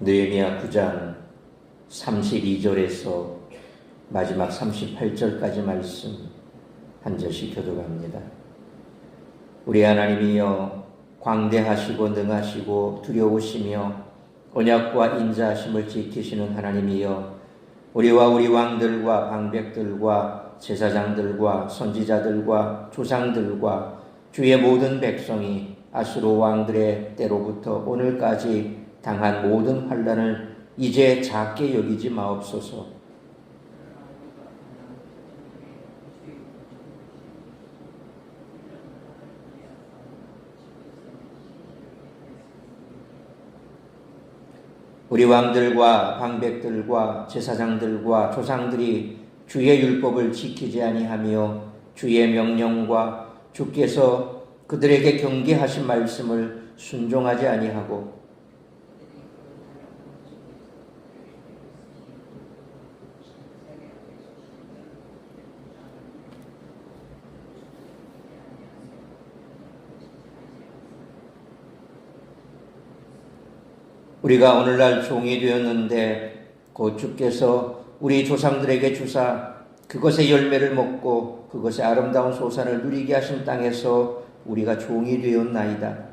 느헤미야 9장 32절에서 마지막 38절까지 말씀 한 절씩 교독합니다. 우리 하나님이여 광대하시고 능하시고 두려우시며 언약과 인자하심을 지키시는 하나님이여 우리와 우리 왕들과 방백들과 제사장들과 선지자들과 조상들과 주의 모든 백성이 아수르 왕들의 때로부터 오늘까지 당한 모든 환난을 이제 작게 여기지 마옵소서. 우리 왕들과 방백들과 제사장들과 조상들이 주의 율법을 지키지 아니하며 주의 명령과 주께서 그들에게 경계하신 말씀을 순종하지 아니하고 우리가 오늘날 종이 되었는데 곧 주께서 우리 조상들에게 주사 그것의 열매를 먹고 그것의 아름다운 소산을 누리게 하신 땅에서 우리가 종이 되었나이다.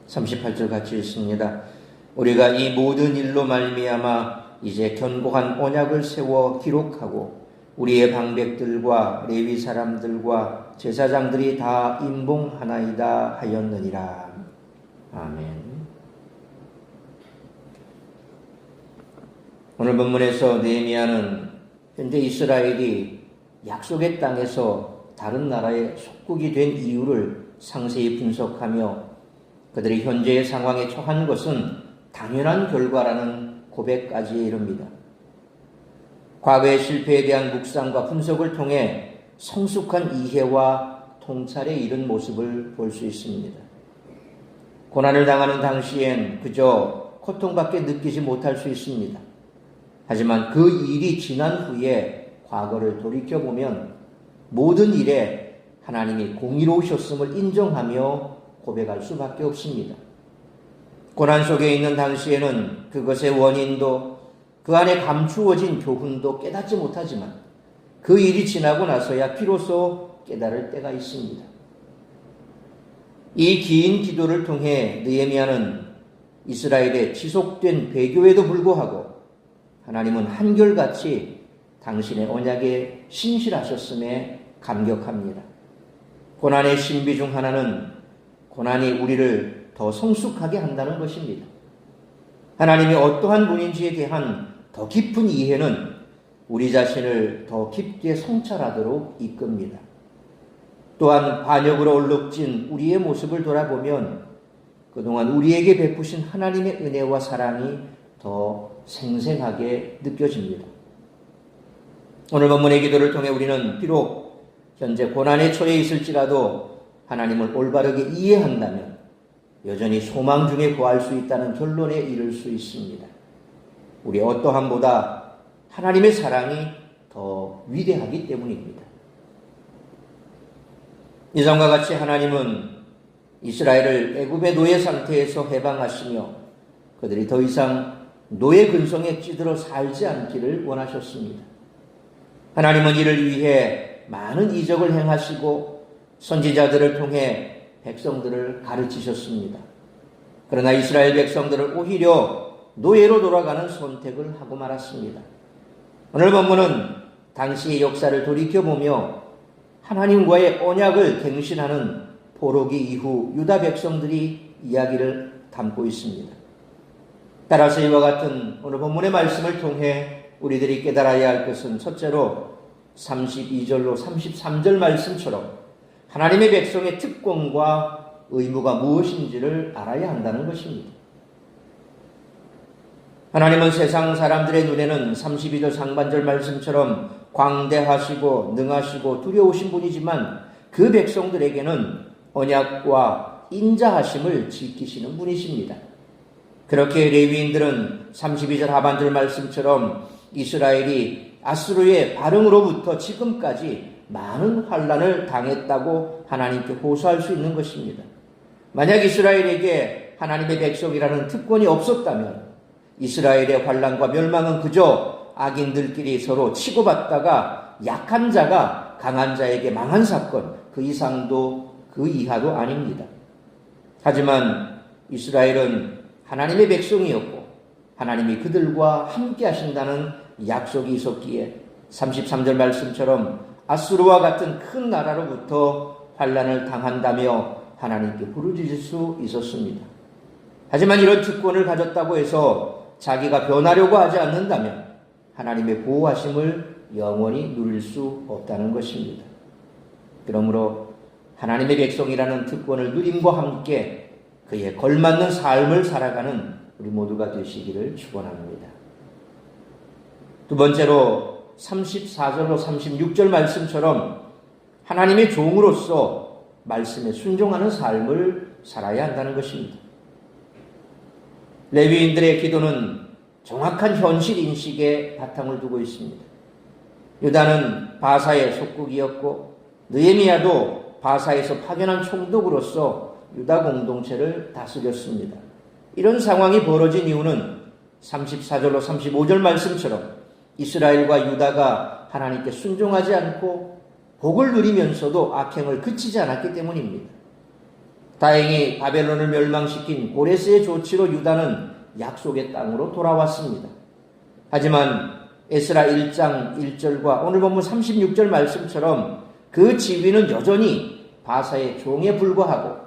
(38절) 같이 읽습니다. 우리가 이 모든 일로 말미암아 이제 견고한 언약을 세워 기록하고 우리의 방백들과 레위 사람들과 제사장들이 다 임봉하나이다 하였느니라. 아멘. 오늘 본문에서 느헤미야는 현재 이스라엘이 약속의 땅에서 다른 나라의 속국이 된 이유를 상세히 분석하며 그들이 현재의 상황에 처한 것은 당연한 결과라는 고백까지 이릅니다. 과거의 실패에 대한 묵상과 분석을 통해 성숙한 이해와 통찰에 이른 모습을 볼 수 있습니다. 고난을 당하는 당시엔 그저 고통밖에 느끼지 못할 수 있습니다. 하지만 그 일이 지난 후에 과거를 돌이켜보면 모든 일에 하나님이 공의로우셨음을 인정하며 고백할 수밖에 없습니다. 고난 속에 있는 당시에는 그것의 원인도 그 안에 감추어진 교훈도 깨닫지 못하지만 그 일이 지나고 나서야 비로소 깨달을 때가 있습니다. 이 긴 기도를 통해 느헤미야는 이스라엘의 지속된 배교에도 불구하고 하나님은 한결같이 당신의 언약에 신실하셨음에 감격합니다. 고난의 신비 중 하나는 고난이 우리를 더 성숙하게 한다는 것입니다. 하나님이 어떠한 분인지에 대한 더 깊은 이해는 우리 자신을 더 깊게 성찰하도록 이끕니다. 또한 반역으로 얼룩진 우리의 모습을 돌아보면 그동안 우리에게 베푸신 하나님의 은혜와 사랑이 더 생생하게 느껴집니다. 오늘 본문의 기도를 통해 우리는 비록 현재 고난에 처해 있을지라도 하나님을 올바르게 이해한다면 여전히 소망 중에 구할 수 있다는 결론에 이를 수 있습니다. 우리 어떠함보다 하나님의 사랑이 더 위대하기 때문입니다. 이전과 같이 하나님은 이스라엘을 애굽의 노예 상태에서 해방하시며 그들이 더 이상 노예 근성에 찌들어 살지 않기를 원하셨습니다. 하나님은 이를 위해 많은 이적을 행하시고 선지자들을 통해 백성들을 가르치셨습니다. 그러나 이스라엘 백성들을 오히려 노예로 돌아가는 선택을 하고 말았습니다. 오늘 본문은 당시의 역사를 돌이켜보며 하나님과의 언약을 갱신하는 포로기 이후 유다 백성들이 이야기를 담고 있습니다. 따라서 이와 같은 오늘 본문의 말씀을 통해 우리들이 깨달아야 할 것은 첫째로 32절로 33절 말씀처럼 하나님의 백성의 특권과 의무가 무엇인지를 알아야 한다는 것입니다. 하나님은 세상 사람들의 눈에는 32절 상반절 말씀처럼 광대하시고 능하시고 두려우신 분이지만 그 백성들에게는 언약과 인자하심을 지키시는 분이십니다. 그렇게 레위인들은 32절 하반절 말씀처럼 이스라엘이 아수르의 발흥으로부터 지금까지 많은 환난을 당했다고 하나님께 호소할 수 있는 것입니다. 만약 이스라엘에게 하나님의 백성이라는 특권이 없었다면 이스라엘의 환난과 멸망은 그저 악인들끼리 서로 치고받다가 약한 자가 강한 자에게 망한 사건, 그 이상도 그 이하도 아닙니다. 하지만 이스라엘은 하나님의 백성이었고 하나님이 그들과 함께 하신다는 약속이 있었기에 33절 말씀처럼 아수르와 같은 큰 나라로부터 환난을 당한다며 하나님께 부르짖을 수 있었습니다. 하지만 이런 특권을 가졌다고 해서 자기가 변하려고 하지 않는다면 하나님의 보호하심을 영원히 누릴 수 없다는 것입니다. 그러므로 하나님의 백성이라는 특권을 누림과 함께 그에 걸맞는 삶을 살아가는 우리 모두가 되시기를 축원합니다. 두 번째로 34절로 36절 말씀처럼 하나님의 종으로서 말씀에 순종하는 삶을 살아야 한다는 것입니다. 레위인들의 기도는 정확한 현실 인식에 바탕을 두고 있습니다. 유다는 바사의 속국이었고 느헤미야도 바사에서 파견한 총독으로서 유다 공동체를 다스렸습니다. 이런 상황이 벌어진 이유는 34절로 35절 말씀처럼 이스라엘과 유다가 하나님께 순종하지 않고 복을 누리면서도 악행을 그치지 않았기 때문입니다. 다행히 바벨론을 멸망시킨 고레스의 조치로 유다는 약속의 땅으로 돌아왔습니다. 하지만 에스라 1장 1절과 오늘 본문 36절 말씀처럼 그 지위는 여전히 바사의 종에 불과하고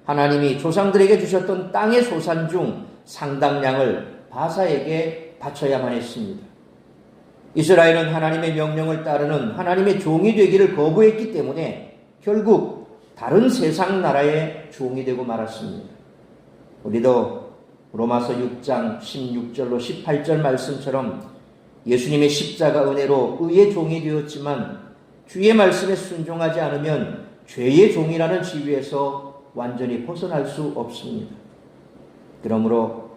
하나님이 조상들에게 주셨던 땅의 소산 중 상당량을 바사에게 바쳐야만 했습니다. 이스라엘은 하나님의 명령을 따르는 하나님의 종이 되기를 거부했기 때문에 결국 다른 세상 나라의 종이 되고 말았습니다. 우리도 로마서 6장 16절로 18절 말씀처럼 예수님의 십자가 은혜로 의의 종이 되었지만 주의 말씀에 순종하지 않으면 죄의 종이라는 지위에서 완전히 벗어날 수 없습니다. 그러므로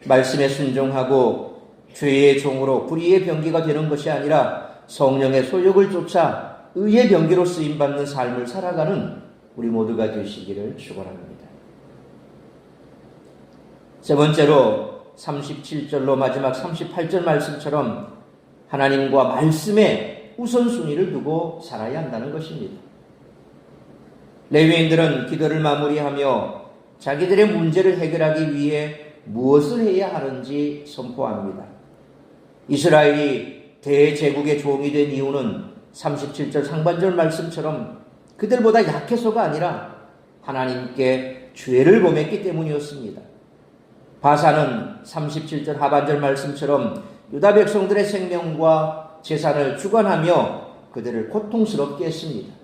말씀에 순종하고 죄의 종으로 불의의 병기가 되는 것이 아니라 성령의 소욕을 쫓아 의의 병기로 쓰임받는 삶을 살아가는 우리 모두가 되시기를 축원합니다. 세 번째로 37절로 마지막 38절 말씀처럼 하나님과 말씀에 우선순위를 두고 살아야 한다는 것입니다. 레위인들은 기도를 마무리하며 자기들의 문제를 해결하기 위해 무엇을 해야 하는지 선포합니다. 이스라엘이 대제국의 종이 된 이유는 37절 상반절 말씀처럼 그들보다 약해서가 아니라 하나님께 죄를 범했기 때문이었습니다. 바사는 37절 하반절 말씀처럼 유다 백성들의 생명과 재산을 주관하며 그들을 고통스럽게 했습니다.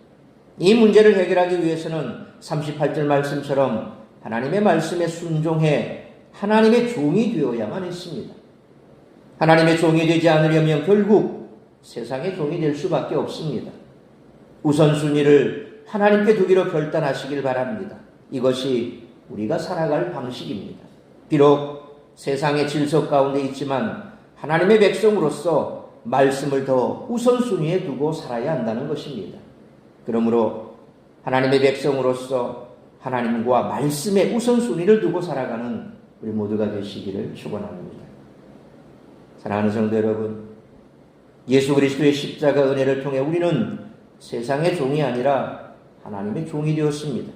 이 문제를 해결하기 위해서는 38절 말씀처럼 하나님의 말씀에 순종해 하나님의 종이 되어야만 했습니다. 하나님의 종이 되지 않으려면 결국 세상의 종이 될 수밖에 없습니다. 우선순위를 하나님께 두기로 결단하시길 바랍니다. 이것이 우리가 살아갈 방식입니다. 비록 세상의 질서 가운데 있지만 하나님의 백성으로서 말씀을 더 우선순위에 두고 살아야 한다는 것입니다. 그러므로 하나님의 백성으로서 하나님과 말씀에 우선순위를 두고 살아가는 우리 모두가 되시기를 축원합니다. 사랑하는 성도 여러분, 예수 그리스도의 십자가 은혜를 통해 우리는 세상의 종이 아니라 하나님의 종이 되었습니다.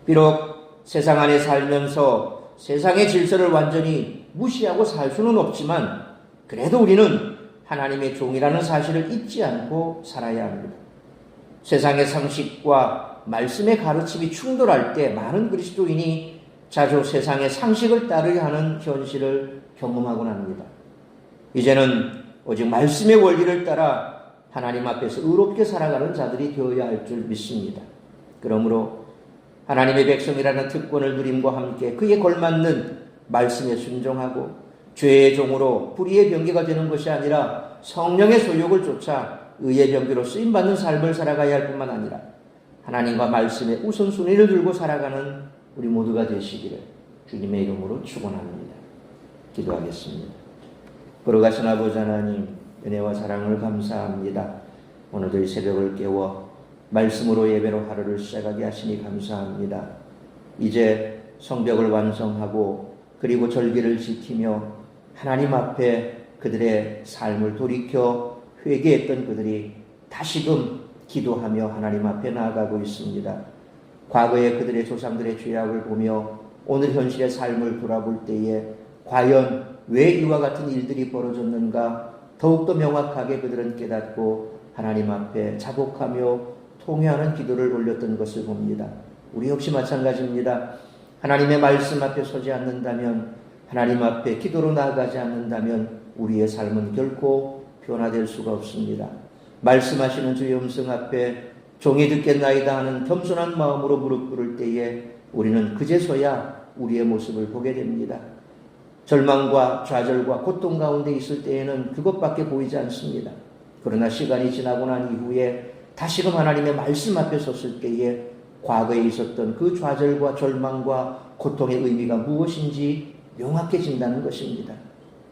비록 세상 안에 살면서 세상의 질서를 완전히 무시하고 살 수는 없지만 그래도 우리는 하나님의 종이라는 사실을 잊지 않고 살아야 합니다. 세상의 상식과 말씀의 가르침이 충돌할 때 많은 그리스도인이 자주 세상의 상식을 따르려 하는 현실을 경험하곤 합니다. 이제는 오직 말씀의 원리를 따라 하나님 앞에서 의롭게 살아가는 자들이 되어야 할 줄 믿습니다. 그러므로 하나님의 백성이라는 특권을 누림과 함께 그에 걸맞는 말씀에 순종하고 죄의 종으로 불의의 병기가 되는 것이 아니라 성령의 소욕을 쫓아 의의 병기로 쓰임받는 삶을 살아가야 할 뿐만 아니라 하나님과 말씀에 우선순위를 들고 살아가는 우리 모두가 되시기를 주님의 이름으로 축원합니다. 기도하겠습니다. 걸어가신 아버지 하나님, 은혜와 사랑을 감사합니다. 오늘도 이 새벽을 깨워 말씀으로 예배로 하루를 시작하게 하시니 감사합니다. 이제 성벽을 완성하고 그리고 절기를 지키며 하나님 앞에 그들의 삶을 돌이켜 회개했던 그들이 다시금 기도하며 하나님 앞에 나아가고 있습니다. 과거의 그들의 조상들의 죄악을 보며 오늘 현실의 삶을 돌아볼 때에 과연 왜 이와 같은 일들이 벌어졌는가 더욱더 명확하게 그들은 깨닫고 하나님 앞에 자복하며 통회하는 기도를 올렸던 것을 봅니다. 우리 역시 마찬가지입니다. 하나님의 말씀 앞에 서지 않는다면, 하나님 앞에 기도로 나아가지 않는다면 우리의 삶은 결코 변화될 수가 없습니다. 말씀하시는 주의 음성 앞에 종이 듣겠나이다 하는 겸손한 마음으로 무릎 꿇을 때에 우리는 그제서야 우리의 모습을 보게 됩니다. 절망과 좌절과 고통 가운데 있을 때에는 그것밖에 보이지 않습니다. 그러나 시간이 지나고 난 이후에 다시금 하나님의 말씀 앞에 섰을 때에 과거에 있었던 그 좌절과 절망과 고통의 의미가 무엇인지 명확해진다는 것입니다.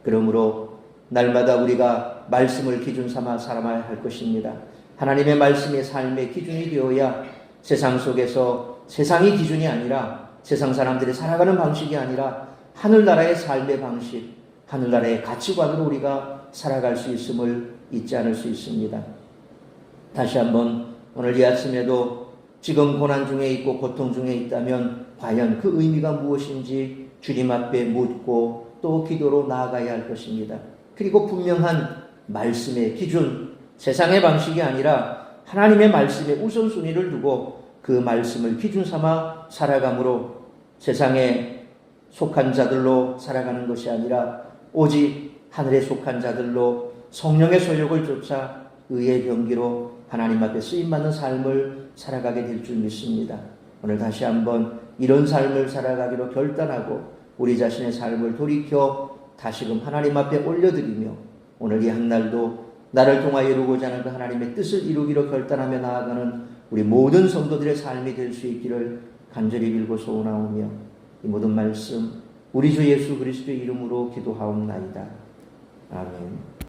그러므로 날마다 우리가 말씀을 기준 삼아 살아야 할 것입니다. 하나님의 말씀이 삶의 기준이 되어야 세상 속에서 세상이 기준이 아니라 세상 사람들이 살아가는 방식이 아니라 하늘나라의 삶의 방식, 하늘나라의 가치관으로 우리가 살아갈 수 있음을 잊지 않을 수 있습니다. 다시 한번 오늘 이 아침에도 지금 고난 중에 있고 고통 중에 있다면 과연 그 의미가 무엇인지 주님 앞에 묻고 또 기도로 나아가야 할 것입니다. 그리고 분명한 말씀의 기준, 세상의 방식이 아니라 하나님의 말씀에 우선순위를 두고 그 말씀을 기준 삼아 살아감으로 세상에 속한 자들로 살아가는 것이 아니라 오직 하늘에 속한 자들로 성령의 소욕을 쫓아 의의 경기로 하나님 앞에 쓰임받는 삶을 살아가게 될 줄 믿습니다. 오늘 다시 한번 이런 삶을 살아가기로 결단하고 우리 자신의 삶을 돌이켜 다시금 하나님 앞에 올려드리며 오늘 이 한날도 나를 통하여 이루고자 하는 그 하나님의 뜻을 이루기로 결단하며 나아가는 우리 모든 성도들의 삶이 될 수 있기를 간절히 빌고 소원하오며 이 모든 말씀 우리 주 예수 그리스도의 이름으로 기도하옵나이다. 아멘.